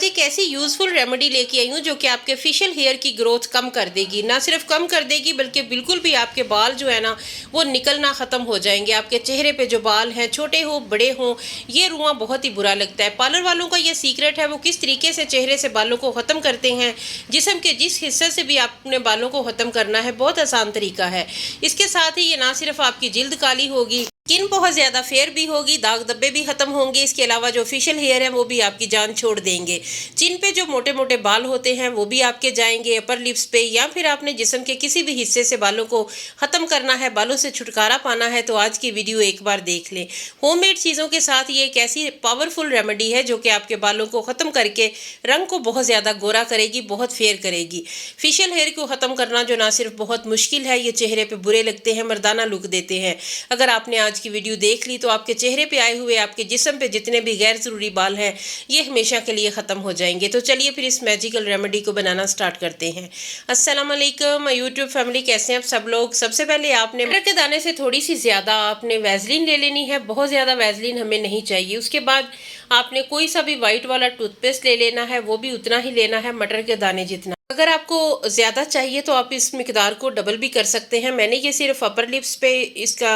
आज एक ऐसी यूज़फुल रेमेडी लेके आई हूँ जो कि आपके फेशियल हेयर की ग्रोथ कम कर देगी। ना सिर्फ कम कर देगी बल्कि बिल्कुल भी आपके बाल जो है ना वो निकलना ख़त्म हो जाएंगे। आपके चेहरे पे जो बाल हैं छोटे हो बड़े हों, ये रुआं बहुत ही बुरा लगता है। पार्लर वालों का ये सीक्रेट है, वो किस तरीके से चेहरे से बालों को ख़त्म करते हैं। जिस्म के जिस हिस्से से भी आपने बालों को ख़त्म करना है, बहुत आसान तरीका है। इसके साथ ही ये ना सिर्फ आपकी जिल्द काली होगी, स्किन बहुत ज़्यादा फेयर भी होगी, दाग धब्बे भी खत्म होंगे। इसके अलावा जो फेशियल हेयर है वो भी आपकी जान छोड़ देंगे। चिन पे जो मोटे मोटे बाल होते हैं वो भी आपके जाएंगे। अपर लिप्स पे या फिर आपने जिस्म के किसी भी हिस्से से बालों को ख़त्म करना है, बालों से छुटकारा पाना है, तो आज की वीडियो एक बार देख लें। होममेड चीज़ों के साथ ये एक ऐसी पावरफुल रेमेडी है जो कि आपके बालों को ख़त्म करके रंग को बहुत ज़्यादा गोरा करेगी, बहुत फेयर करेगी। फेशियल हेयर को ख़त्म करना जो ना सिर्फ बहुत मुश्किल है, ये चेहरे पर बुरे लगते हैं, मर्दाना लुक देते हैं। अगर आपने आज की वीडियो देख ली तो आपके चेहरे पे आए हुए आपके जिस्म पे जितने भी गैर ज़रूरी बाल हैं ये हमेशा के लिए ख़त्म हो जाएंगे। तो चलिए फिर इस मैजिकल रेमेडी को बनाना स्टार्ट करते हैं। अस्सलाम वालेकुम यूट्यूब फैमिली, कैसे हैं आप सब लोग। सबसे पहले आपने मटर के दाने से थोड़ी सी ज़्यादा आपने वैसलीन ले लेनी है। बहुत ज़्यादा वैसलीन हमें नहीं चाहिए। उसके बाद आपने कोई सा भी वाइट वाला टूथपेस्ट ले लेना है, वो भी उतना ही लेना है मटर के दाने जितना। अगर आपको ज़्यादा चाहिए तो आप इस मिकदार को डबल भी कर सकते हैं। मैंने ये सिर्फ अपर लिप्स पे इसका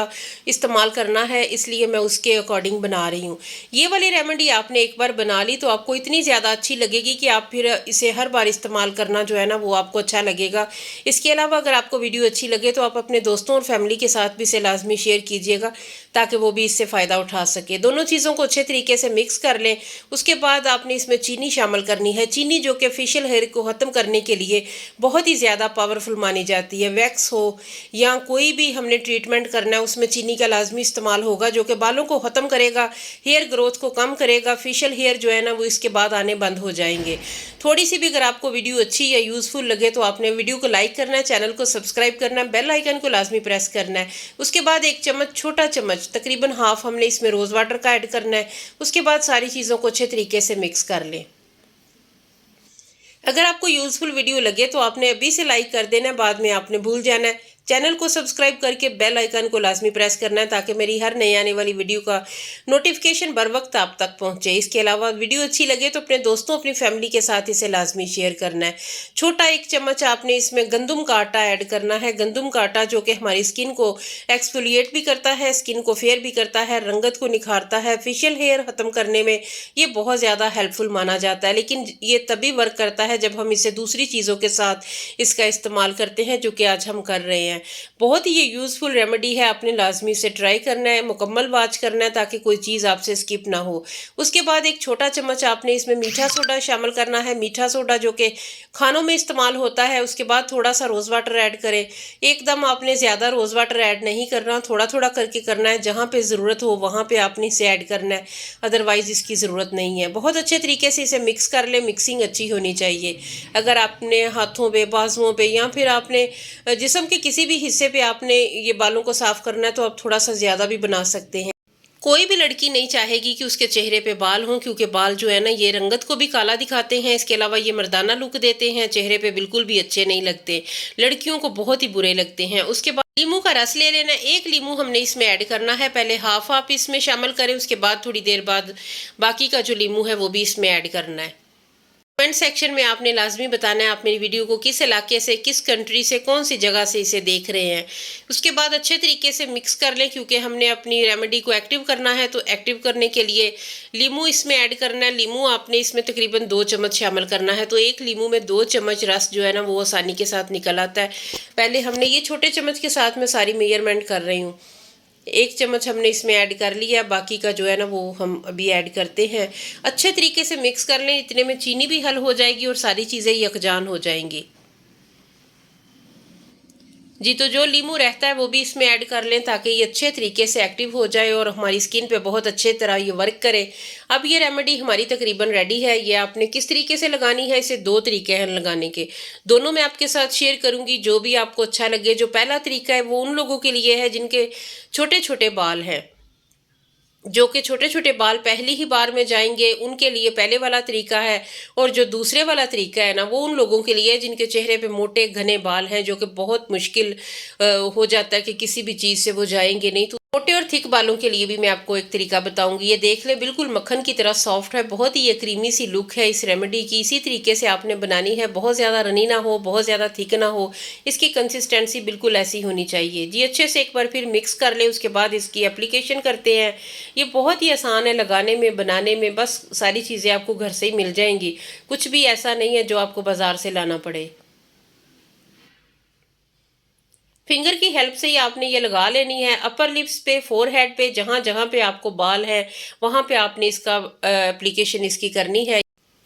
इस्तेमाल करना है, इसलिए मैं उसके अकॉर्डिंग बना रही हूँ। ये वाली रेमेडी आपने एक बार बना ली तो आपको इतनी ज़्यादा अच्छी लगेगी कि आप फिर इसे हर बार इस्तेमाल करना जो है ना वो आपको अच्छा लगेगा। इसके अलावा अगर आपको वीडियो अच्छी लगे तो आप अपने दोस्तों और फैमिली के साथ भी इसे लाजमी शेयर कीजिएगा ताकि वो भी इससे फ़ायदा उठा सके। दोनों चीज़ों को अच्छे तरीके से मिक्स कर लें। उसके बाद आपने इसमें चीनी शामिल करनी है। चीनी जो कि फेशियल हेयर को ख़त्म करने के लिए बहुत ही ज़्यादा पावरफुल मानी जाती है। वैक्स हो या कोई भी हमने ट्रीटमेंट करना है उसमें चीनी का लाजमी इस्तेमाल होगा जो कि बालों को ख़त्म करेगा, हेयर ग्रोथ को कम करेगा। फेशियल हेयर जो है ना वो इसके बाद आने बंद हो जाएंगे। थोड़ी सी भी अगर आपको वीडियो अच्छी या यूज़फुल लगे तो आपने वीडियो को लाइक करना है, चैनल को सब्सक्राइब करना है, बेल आइकन को लाजमी प्रेस करना है। उसके बाद एक चम्मच, छोटा चम्मच तकरीबन हाफ हमने इसमें रोज़ वाटर का ऐड करना है। उसके बाद सारी चीज़ों को अच्छे तरीके से मिक्स कर लें। अगर आपको यूज़फुल वीडियो लगे तो आपने अभी से लाइक कर देना है, बाद में आपने भूल जाना है। चैनल को सब्सक्राइब करके बेल आइकन को लाजमी प्रेस करना है ताकि मेरी हर नई आने वाली वीडियो का नोटिफिकेशन बर वक्त आप तक पहुंचे। इसके अलावा वीडियो अच्छी लगे तो अपने दोस्तों, अपनी फैमिली के साथ इसे लाजमी शेयर करना है। छोटा एक चम्मच आपने इसमें गंदम का आटा ऐड करना है। गंदम का आटा जो कि हमारी स्किन को एक्सफोलिएट भी करता है, स्किन को फेयर भी करता है, रंगत को निखारता है। फेशियल हेयर ख़त्म करने में ये बहुत ज़्यादा हेल्पफुल माना जाता है, लेकिन ये तभी वर्क करता है जब हम इसे दूसरी चीज़ों के साथ इसका इस्तेमाल करते हैं, जो कि आज हम कर रहे हैं। बहुत ही ये यूज़फुल रेमेडी है, आपने लाजमी से ट्राई करना है, मुकम्मल वॉच करना है ताकि कोई चीज़ आपसे स्किप ना हो। उसके बाद एक छोटा चम्मच आपने इसमें मीठा सोडा शामिल करना है। मीठा सोडा जो कि खानों में इस्तेमाल होता है। उसके बाद थोड़ा सा रोज़ वाटर ऐड करें। एकदम आपने ज़्यादा रोज़ वाटर ऐड नहीं करना, थोड़ा थोड़ा करके करना है। जहाँ पे ज़रूरत हो वहाँ पे आपने इसे ऐड करना है, अदरवाइज़ इसकी ज़रूरत नहीं है। बहुत अच्छे तरीके से इसे मिक्स कर ले। मिक्सिंग अच्छी होनी चाहिए। अगर आपने हाथों पे, बाजुओं पे या फिर आपने जिस्म के किसी भी हिस्से पे आपने ये बालों को साफ करना है तो आप थोड़ा सा ज़्यादा भी बना सकते हैं। कोई भी लड़की नहीं चाहेगी कि उसके चेहरे पे बाल हों, क्योंकि बाल जो है ना ये रंगत को भी काला दिखाते हैं। इसके अलावा ये मर्दाना लुक देते हैं, चेहरे पे बिल्कुल भी अच्छे नहीं लगते, लड़कियों को बहुत ही बुरे लगते हैं। उसके बाद लीमू का रस ले लेना। एक लीमू हमने इसमें ऐड करना है। पहले हाफ आप इसमें शामिल करें, उसके बाद थोड़ी देर बाद बाकी का जो लीमू है वो भी इसमें ऐड करना है। कमेंट सेक्शन में आपने लाजमी बताना है आप मेरी वीडियो को किस इलाके से, किस कंट्री से, कौन सी जगह से इसे देख रहे हैं। उसके बाद अच्छे तरीके से मिक्स कर लें, क्योंकि हमने अपनी रेमेडी को एक्टिव करना है। तो एक्टिव करने के लिए लीमू इसमें ऐड करना है। लीमू आपने इसमें तकरीबन 2 चम्मच शामिल करना है। तो एक लीमू में 2 चम्मच रस जो है ना वो आसानी के साथ निकल आता है। पहले हमने ये छोटे चम्मच के साथ मैं सारी मेजरमेंट कर रही हूँ। 1 चम्मच हमने इसमें ऐड कर लिया, बाकी का जो है ना वो हम अभी ऐड करते हैं। अच्छे तरीके से मिक्स कर लें। इतने में चीनी भी हल हो जाएगी और सारी चीज़ें यकजान हो जाएंगी। जी, तो जो लीमू रहता है वो भी इसमें ऐड कर लें ताकि ये अच्छे तरीके से एक्टिव हो जाए और हमारी स्किन पे बहुत अच्छे तरह ये वर्क करे। अब ये रेमेडी हमारी तकरीबन रेडी है। ये आपने किस तरीके से लगानी है, इसे 2 तरीके हैं लगाने के, दोनों मैं आपके साथ शेयर करूंगी, जो भी आपको अच्छा लगे। जो पहला तरीका है वो उन लोगों के लिए है जिनके छोटे छोटे बाल हैं, जो कि छोटे छोटे बाल पहली ही बार में जाएंगे, उनके लिए पहले वाला तरीका है। और जो दूसरे वाला तरीका है ना वो उन लोगों के लिए जिनके चेहरे पे मोटे घने बाल हैं, जो कि बहुत मुश्किल हो जाता है कि किसी भी चीज़ से वो जाएंगे नहीं। तो मोटे और थिक बालों के लिए भी मैं आपको एक तरीका बताऊंगी। ये देख ले, बिल्कुल मक्खन की तरह सॉफ्ट है, बहुत ही ये क्रीमी सी लुक है इस रेमेडी की। इसी तरीके से आपने बनानी है, बहुत ज़्यादा रनी ना हो, बहुत ज़्यादा थिक ना हो, इसकी कंसिस्टेंसी बिल्कुल ऐसी होनी चाहिए जी। अच्छे से एक बार फिर मिक्स कर ले, उसके बाद इसकी एप्लीकेशन करते हैं। ये बहुत ही आसान है लगाने में, बनाने में, बस सारी चीज़ें आपको घर से ही मिल जाएंगी। कुछ भी ऐसा नहीं है जो आपको बाज़ार से लाना पड़े। फिंगर की हेल्प से ही आपने ये लगा लेनी है अपर लिप्स पे, फोरहेड पे, जहाँ जहाँ पे आपको बाल है वहाँ पे आपने इसका एप्लीकेशन इसकी करनी है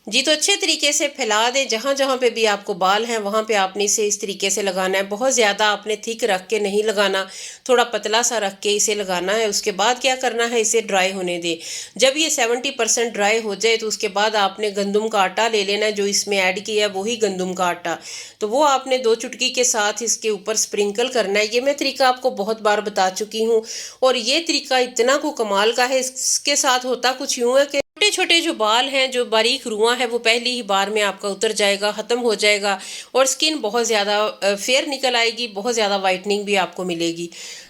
जी। तो अच्छे तरीके से फैला दें, जहाँ जहाँ पे भी आपको बाल हैं वहाँ पे आपने इसे इस तरीके से लगाना है। बहुत ज़्यादा आपने थिक रख के नहीं लगाना, थोड़ा पतला सा रख के इसे लगाना है। उसके बाद क्या करना है, इसे ड्राई होने दें। जब ये 70% ड्राई हो जाए तो उसके बाद आपने गंदम का आटा ले लेना है, जो इसमें ऐड किया है वही गंदम का आटा। तो वो आपने 2 चुटकी के साथ इसके ऊपर स्प्रिंकल करना है। ये मैं तरीका आपको बहुत बार बता चुकी हूँ और ये तरीका इतना को कमाल का है। इसके साथ होता कुछ यूँ है कि छोटे छोटे जो बाल हैं, जो बारीक रुआं है, वो पहली ही बार में आपका उतर जाएगा, ख़त्म हो जाएगा और स्किन बहुत ज़्यादा फेयर निकल आएगी, बहुत ज़्यादा वाइटनिंग भी आपको मिलेगी।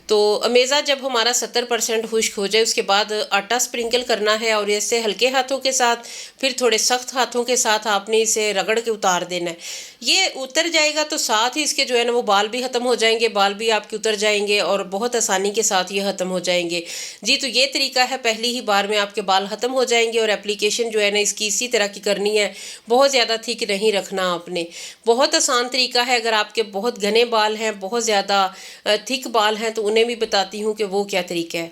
तो अमेज़ा जब हमारा 70% खुश्क हो जाए उसके बाद आटा स्प्रिंकल करना है और ऐसे हल्के हाथों के साथ, फिर थोड़े सख्त हाथों के साथ आपने इसे रगड़ के उतार देना है। ये उतर जाएगा तो साथ ही इसके जो है ना वो बाल भी ख़त्म हो जाएंगे, बाल भी आपके उतर जाएंगे और बहुत आसानी के साथ ये ख़त्म हो जाएंगे जी। तो ये तरीका है, पहली ही बार में आपके बाल ख़त्म हो जाएंगे। और एप्लीकेशन जो है ना इसकी इसी तरह की करनी है, बहुत ज़्यादा थिक नहीं रखना आपने। बहुत आसान तरीका है। अगर आपके बहुत घने बाल हैं, बहुत ज़्यादा थिक बाल हैं, तो उन्हें भी बताती हूँ कि वो क्या तरीका है।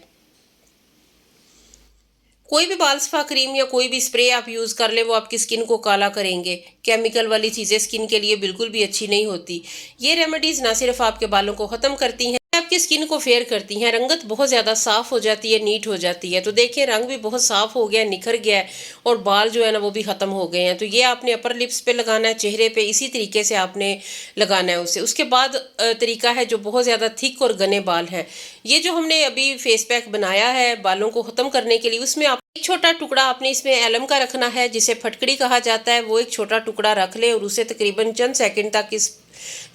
कोई भी बाल सफा क्रीम या कोई भी स्प्रे आप यूज़ कर ले, वो आपकी स्किन को काला करेंगे। केमिकल वाली चीज़ें स्किन के लिए बिल्कुल भी अच्छी नहीं होती। ये रेमेडीज़ ना सिर्फ आपके बालों को ख़त्म करती हैं, आपकी स्किन को फेयर करती हैं, रंगत बहुत ज़्यादा साफ़ हो जाती है, नीट हो जाती है। तो देखिए रंग भी बहुत साफ़ हो गया, निखर गया है और बाल जो है ना वो भी ख़त्म हो गए हैं। तो ये आपने अपर लिप्स पे लगाना है, चेहरे पे इसी तरीके से आपने लगाना है उसे। उसके बाद तरीका है जो बहुत ज़्यादा थिक और घने बाल हैं, ये जो हमने अभी फेस पैक बनाया है बालों को ख़त्म करने के लिए, उसमें आप एक छोटा टुकड़ा आपने इसमें एलम का रखना है, जिसे फटकड़ी कहा जाता है। वो एक छोटा टुकड़ा रख ले और उसे तकरीबन चंद सेकंड तक इस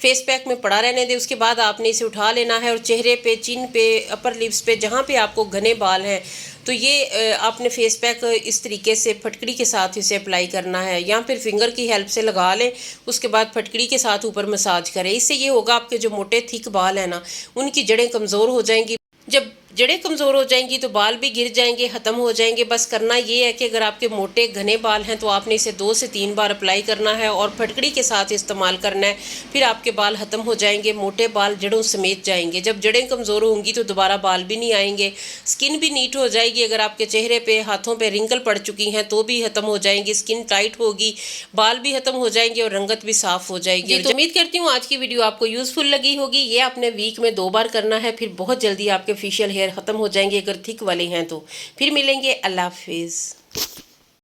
फेस पैक में पड़ा रहने दे। उसके बाद आपने इसे उठा लेना है और चेहरे पे, चिन पे, अपर लिप्स पे, जहाँ पे आपको घने बाल हैं, तो ये आपने फेस पैक इस तरीके से फटकड़ी के साथ इसे अप्लाई करना है, या फिर फिंगर की हेल्प से लगा लें। उसके बाद फटकड़ी के साथ ऊपर मसाज करें। इससे ये होगा आपके जो मोटे थिक बाल हैं ना, उनकी जड़ें कमज़ोर हो जाएंगी। जब जड़ें कमज़ोर हो जाएंगी तो बाल भी गिर जाएंगे, ख़त्म हो जाएंगे। बस करना ये है कि अगर आपके मोटे घने बाल हैं तो आपने इसे 2 से 3 बार अप्लाई करना है और फटकड़ी के साथ इस्तेमाल करना है। फिर आपके बाल ख़त्म हो जाएंगे, मोटे बाल जड़ों समेत जाएंगे। जब जड़ें कमज़ोर होंगी तो दोबारा बाल भी नहीं आएंगे, स्किन भी नीट हो जाएगी। अगर आपके चेहरे पे, हाथों पे रिंकल पड़ चुकी हैं तो भी ख़त्म हो जाएंगी, स्किन टाइट होगी, बाल भी ख़त्म हो जाएंगे और रंगत भी साफ़ हो जाएगी। तो उम्मीद करती हूँ आज की वीडियो आपको यूज़फुल लगी होगी। ये आपने वीक में 2 बार करना है, फिर बहुत जल्दी आपके फेशियल हेयर ख़त्म हो जाएंगे अगर थिक वाले हैं तो। फिर मिलेंगे, अल्लाह हाफिज़।